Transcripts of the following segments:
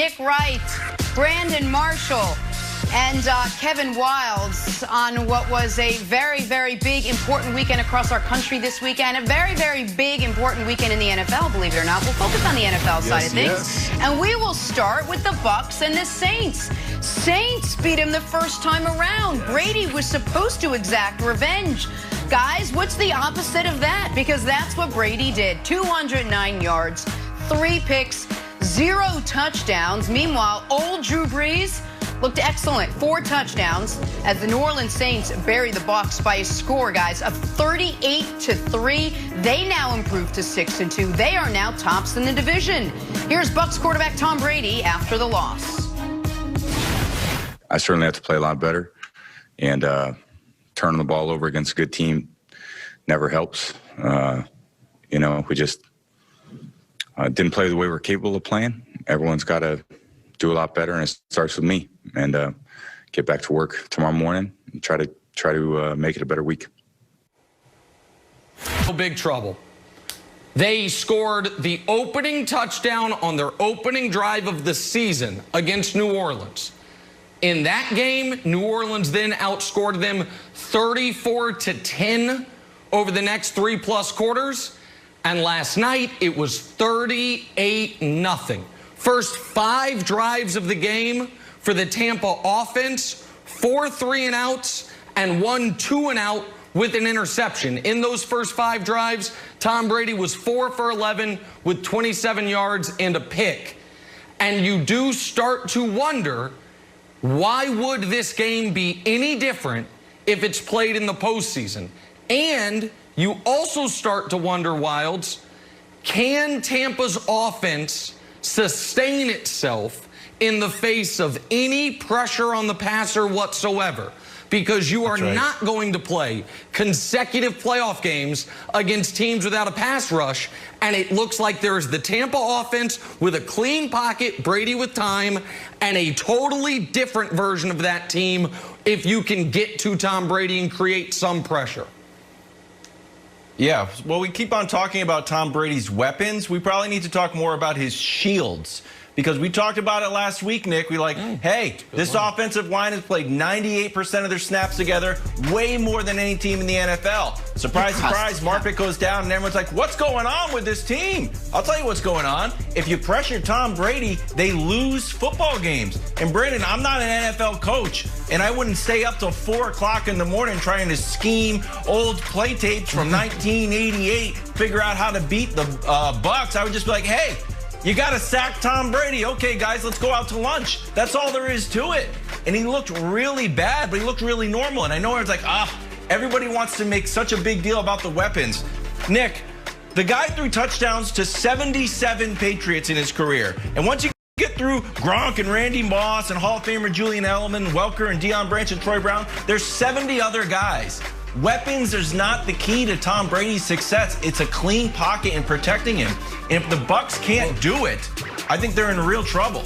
Nick Wright, Brandon Marshall, and Kevin Wilds on what was a very, very big, important weekend across our country this weekend. A very, very big, important weekend in the NFL, believe it or not. We'll focus on the NFL side of things. And we will start with the Bucs and the Saints. Saints beat him the first time around. Brady was supposed to exact revenge. Guys, what's the opposite of that? Because that's what Brady did. 209 yards, 3 picks, 0 touchdowns. Meanwhile, old Drees looked excellent. 4 touchdowns as the New Orleans Saints bury the Bucs by a score, guys, of 38-3. They now improve to 6-2. They are now tops in the division. Here's Bucs quarterback Tom Brady after the loss. I certainly have to play a lot better, and turning the ball over against a good team never helps. You know, we just didn't play the way we're capable of playing. Everyone's got to do a lot better, and it starts with me. And get back to work tomorrow morning and try to make it a better week. Big trouble. They scored the opening touchdown on their opening drive of the season against New Orleans. In that game, New Orleans then outscored them 34-10 over the next 3+ quarters. And last night, it was 38-0. First 5 drives of the game for the Tampa offense, 4 3-and-outs and 1 2-and-out with an interception. In those first 5 drives, Tom Brady was 4 for 11 with 27 yards and a pick. And you do start to wonder, why would this game be any different if it's played in the postseason? And you also start to wonder, Wilds, can Tampa's offense sustain itself in the face of any pressure on the passer whatsoever? Because you are not going to play consecutive playoff games against teams without a pass rush. And it looks like there's the Tampa offense with a clean pocket, Brady with time, and a totally different version of that team if you can get to Tom Brady and create some pressure. Yeah, well, we keep on talking about Tom Brady's weapons. We probably need to talk more about his shields, because we talked about it last week, Nick. We're like, hey, this offensive line has played 98% of their snaps together, way more than any team in the NFL. Surprise, surprise, Marpitt goes down, and everyone's like, what's going on with this team? I'll tell you what's going on. If you pressure Tom Brady, they lose football games. And Brandon, I'm not an NFL coach, and I wouldn't stay up till 4 o'clock in the morning trying to scheme old play tapes from 1988, figure out how to beat the Bucs. I would just be like, hey, you got to sack Tom Brady. Okay, guys, let's go out to lunch. That's all there is to it. And he looked really bad, but he looked really normal. And I know it's like, everybody wants to make such a big deal about the weapons. Nick, the guy threw touchdowns to 77 Patriots in his career. And once you get through Gronk and Randy Moss and Hall of Famer Julian Edelman, Welker and Deion Branch and Troy Brown, there's 70 other guys. Weapons is not the key to Tom Brady's success. It's a clean pocket and protecting him. And if the Bucs can't do it, I think they're in real trouble.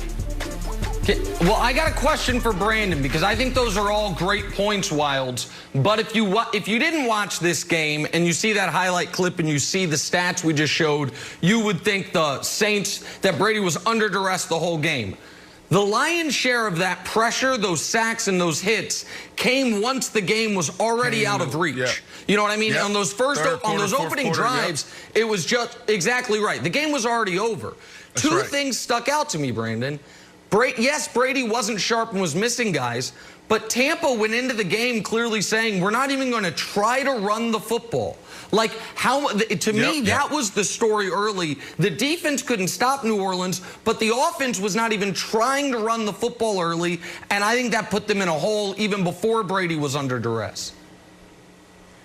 Well, I got a question for Brandon, because I think those are all great points, Wilds. But if you didn't watch this game and you see that highlight clip and you see the stats we just showed, you would think the Saints, that Brady was under duress the whole game. The lion's share of that pressure, those sacks and those hits, came once the game was already out of reach. Yeah. You know what I mean? Yeah. On those opening drives, it was just exactly right. The game was already over. Two things stuck out to me, Brandon. Yes, Brady wasn't sharp and was missing guys, but Tampa went into the game clearly saying, we're not even going to try to run the football. Like, to me, that was the story early. The defense couldn't stop New Orleans, but the offense was not even trying to run the football early, and I think that put them in a hole even before Brady was under duress.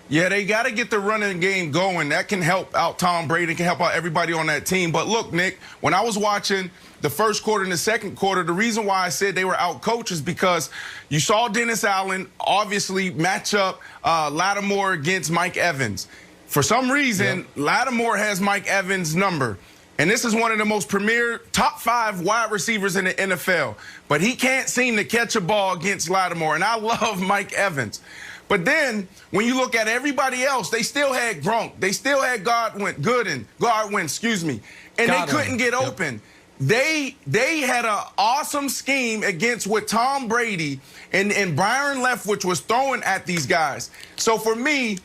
Yeah, they got to get the running game going. That can help out Tom Brady, can help out everybody on that team. But look, Nick, when I was watching the first quarter and the second quarter, the reason why I said they were out-coached is because you saw Dennis Allen obviously match up Lattimore against Mike Evans. For some reason, Lattimore has Mike Evans' number. And this is one of the most premier top 5 wide receivers in the NFL. But he can't seem to catch a ball against Lattimore. And I love Mike Evans. But then, when you look at everybody else, they still had Gronk. They still had Godwin, and they couldn't get open. they had an awesome scheme against what Tom Brady and Byron Leftwich was throwing at these guys. So for me,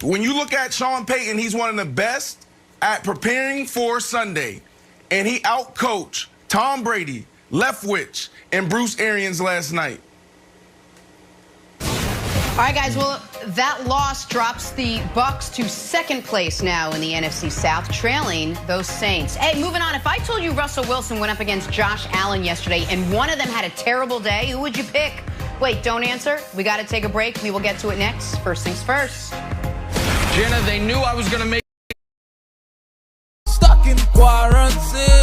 when you look at Sean Payton, he's one of the best at preparing for Sunday. And he outcoached Tom Brady, Leftwich, and Bruce Arians last night. All right, guys, well, that loss drops the Bucs to second place now in the NFC South, trailing those Saints. Hey, moving on, if I told you Russell Wilson went up against Josh Allen yesterday and one of them had a terrible day, who would you pick? Wait, don't answer. We got to take a break. We will get to it next. First things first. Jenna, they knew I was going to make Stuck in quarantine.